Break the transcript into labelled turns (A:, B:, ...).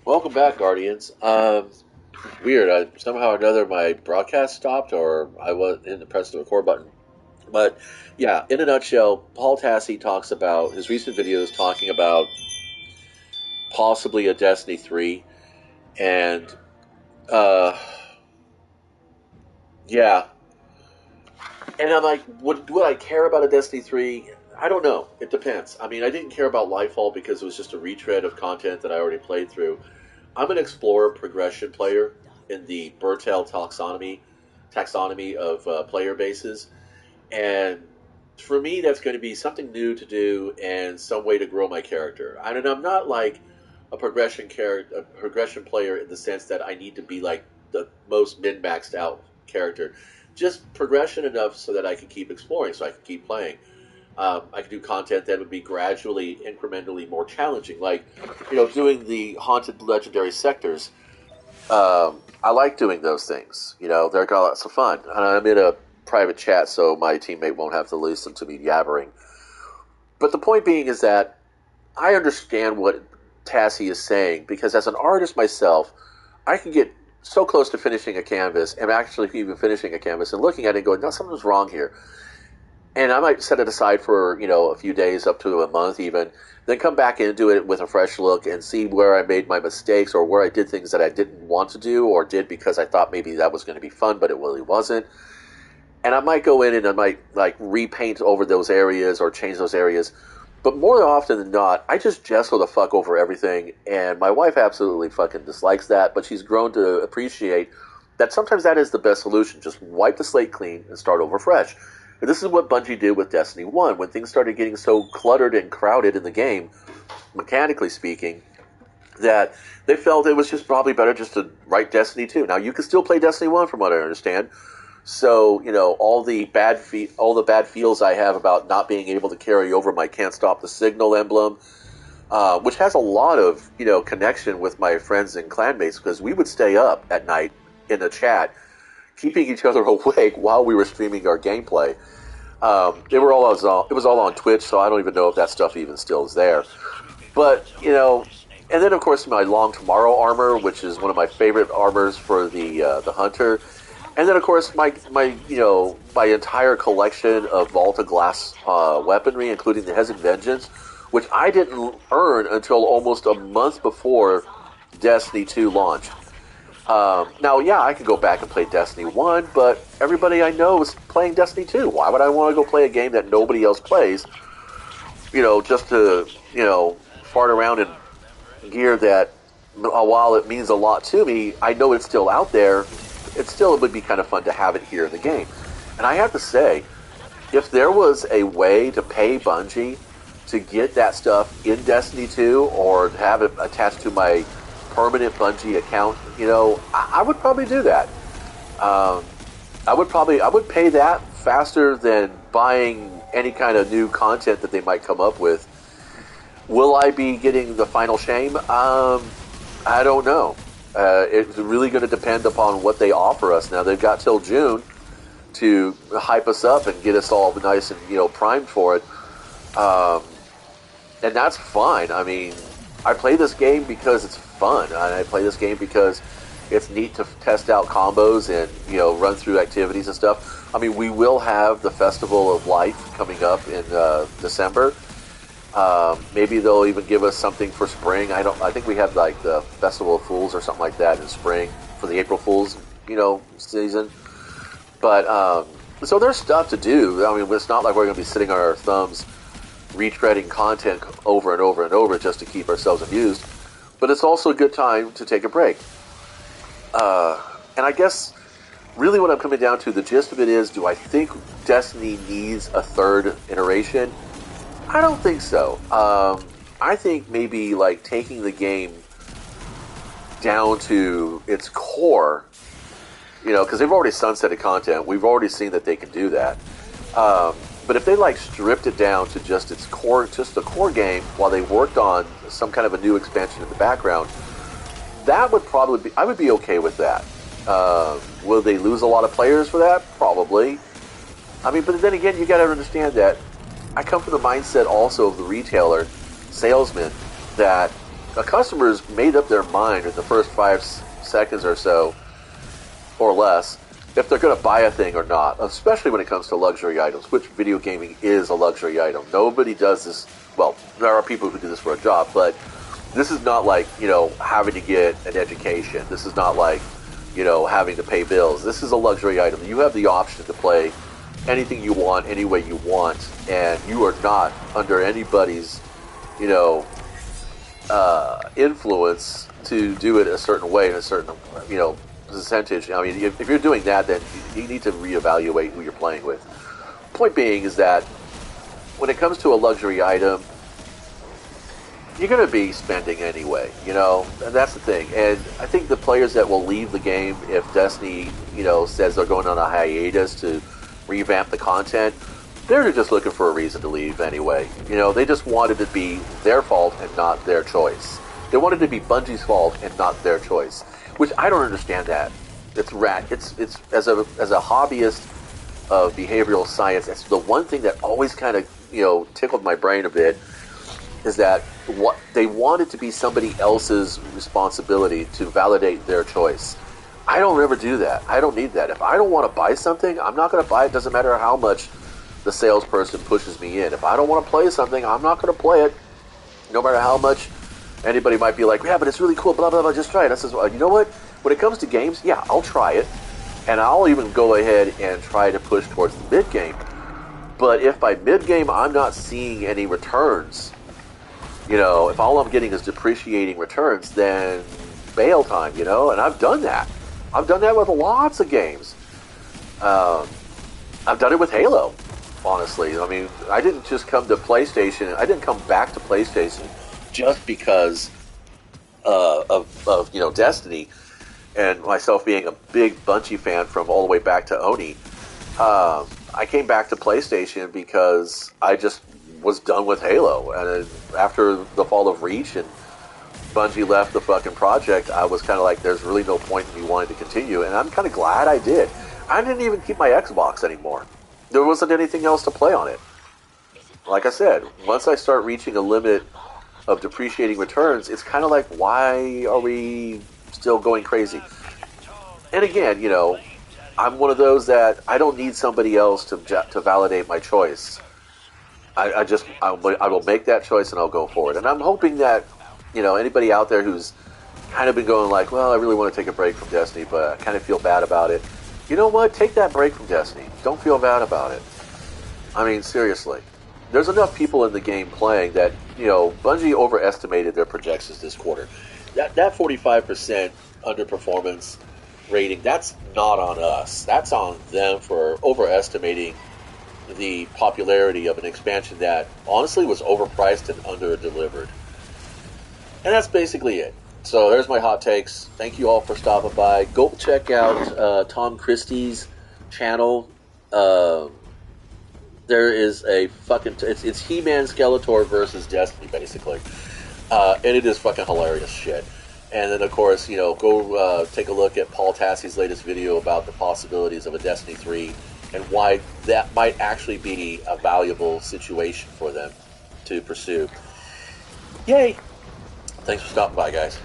A: Welcome back, Guardians. Weird. Somehow or another, my broadcast stopped, or I was in the press the record button. But yeah, in a nutshell, Paul Tassi talks about his recent videos talking about possibly a Destiny 3, and uh, yeah. And I'm like, would I care about a Destiny 3? I don't know. It depends. I mean, I didn't care about Lightfall because it was just a retread of content that I already played through. I'm an explorer progression player in the Bertel taxonomy of player bases, and for me, that's going to be something new to do and some way to grow my character. And I'm not like a progression player in the sense that I need to be like the most min maxed out character. Just progression enough so that I can keep exploring, so I can keep playing. I could do content that would be gradually, incrementally more challenging, like doing the haunted legendary sectors. I like doing those things. They're got lots of fun, and I'm in a private chat, so my teammate won't have to listen to me yabbering. But the point being is that I understand what Tassie is saying because as an artist myself, I can get so close to finishing a canvas and actually even finishing a canvas and looking at it and going, no, something's wrong here. And I might set it aside for, a few days up to a month even, then come back into it with a fresh look and see where I made my mistakes or where I did things that I didn't want to do or did because I thought maybe that was going to be fun, but it really wasn't. And I might go in and I might like repaint over those areas or change those areas. But more often than not, I just gesso the fuck over everything. And my wife absolutely fucking dislikes that, but she's grown to appreciate that sometimes that is the best solution. Just wipe the slate clean and start over fresh. And this is what Bungie did with Destiny 1. When things started getting so cluttered and crowded in the game, mechanically speaking, that they felt it was just probably better just to write Destiny 2. Now, you can still play Destiny 1 from what I understand. So, all the bad feels I have about not being able to carry over my can't stop the signal emblem, which has a lot of, connection with my friends and clanmates because we would stay up at night in the chat keeping each other awake while we were streaming our gameplay. It was all on Twitch, so I don't even know if that stuff even still is there. But and then of course my Long Tomorrow armor, which is one of my favorite armors for the hunter, and then of course my entire collection of Volta Glass weaponry, including the Hesiod Vengeance, which I didn't earn until almost a month before Destiny 2 launched. Now, yeah, I could go back and play Destiny 1, but everybody I know is playing Destiny 2. Why would I want to go play a game that nobody else plays, just to, fart around in gear that, while it means a lot to me, I know it's still out there. It would be kind of fun to have it here in the game. And I have to say, if there was a way to pay Bungie to get that stuff in Destiny 2 or have it attached to my permanent Bungie account, I would probably do that. I would pay that faster than buying any kind of new content that they might come up with. Will I be getting the final shame? I don't know. It's really going to depend upon what they offer us. Now they've got till June to hype us up and get us all nice and primed for it, and that's fine. I mean, I play this game because it's fun, and I play this game because it's neat to test out combos and run through activities and stuff. I mean, we will have the Festival of Light coming up in December. Maybe they'll even give us something for spring. I think we have like the Festival of Fools or something like that in spring for the April Fools season. But so there's stuff to do. I mean, it's not like we're going to be sitting on our thumbs retreading content over and over and over just to keep ourselves amused. But it's also a good time to take a break. And I guess really what I'm coming down to, the gist of it is, do I think Destiny needs a third iteration? I don't think so. I think maybe like taking the game down to its core, because they've already sunsetted content. We've already seen that they can do that. But if they like stripped it down to just its core, just the core game, while they worked on some kind of a new expansion in the background, that would probably be, I would be okay with that. Will they lose a lot of players for that? Probably. I mean, but then again, you got to understand that I come from the mindset also of the retailer, salesman, that a customer's made up their mind in the first 5 seconds or so, or less, if they're going to buy a thing or not, especially when it comes to luxury items, which video gaming is a luxury item. Nobody does this. Well, there are people who do this for a job, but this is not like, having to get an education. This is not like, having to pay bills. This is a luxury item. You have the option to play anything you want, any way you want, and you are not under anybody's, influence to do it a certain way in a certain, percentage. I mean, if you're doing that, then you need to reevaluate who you're playing with. Point being is that when it comes to a luxury item, you're going to be spending anyway, and that's the thing. And I think the players that will leave the game if Destiny, says they're going on a hiatus to revamp the content, they're just looking for a reason to leave anyway. They just wanted it to be their fault and not their choice. They wanted it to be Bungie's fault and not their choice, which I don't understand that. It's rat. It's as a hobbyist of behavioral science, that's the one thing that always kind of tickled my brain a bit, is that what they want it to be somebody else's responsibility to validate their choice. I don't ever do that. I don't need that. If I don't want to buy something, I'm not going to buy it. Doesn't matter how much the salesperson pushes me in. If I don't want to play something, I'm not going to play it, no matter how much anybody might be like, yeah, but it's really cool, blah, blah, blah, just try it. I says, well, you know what? When it comes to games, yeah, I'll try it. And I'll even go ahead and try to push towards the mid-game. But if by mid-game I'm not seeing any returns, if all I'm getting is depreciating returns, then bail time, and I've done that. I've done that with lots of games. I've done it with Halo, honestly. I mean, I didn't just come to PlayStation. I didn't come back to PlayStation just because of Destiny, and myself being a big Bungie fan from all the way back to Oni. I came back to PlayStation because I just was done with Halo, and after the fall of Reach and Bungie left the fucking project, I was kind of like, there's really no point in me wanting to continue, and I'm kind of glad I did. I didn't even keep my Xbox anymore. There wasn't anything else to play on it. Like I said, once I start reaching a limit of depreciating returns, it's kind of like, why are we still going crazy? And again, I'm one of those that I don't need somebody else to validate my choice. I will make that choice and I'll go for it. And I'm hoping that, anybody out there who's kind of been going like, well, I really want to take a break from Destiny, but I kind of feel bad about it. You know what? Take that break from Destiny. Don't feel bad about it. I mean, seriously. There's enough people in the game playing that, Bungie overestimated their projections this quarter. That 45% underperformance rating, that's not on us. That's on them for overestimating the popularity of an expansion that honestly was overpriced and under-delivered. And that's basically it. So there's my hot takes. Thank you all for stopping by. Go check out Tom Christie's channel. There is a fucking... It's He-Man Skeletor versus Destiny, basically. And it is fucking hilarious shit. And then, of course, go take a look at Paul Tassi's latest video about the possibilities of a Destiny 3 and why that might actually be a valuable situation for them to pursue. Yay! Thanks for stopping by, guys.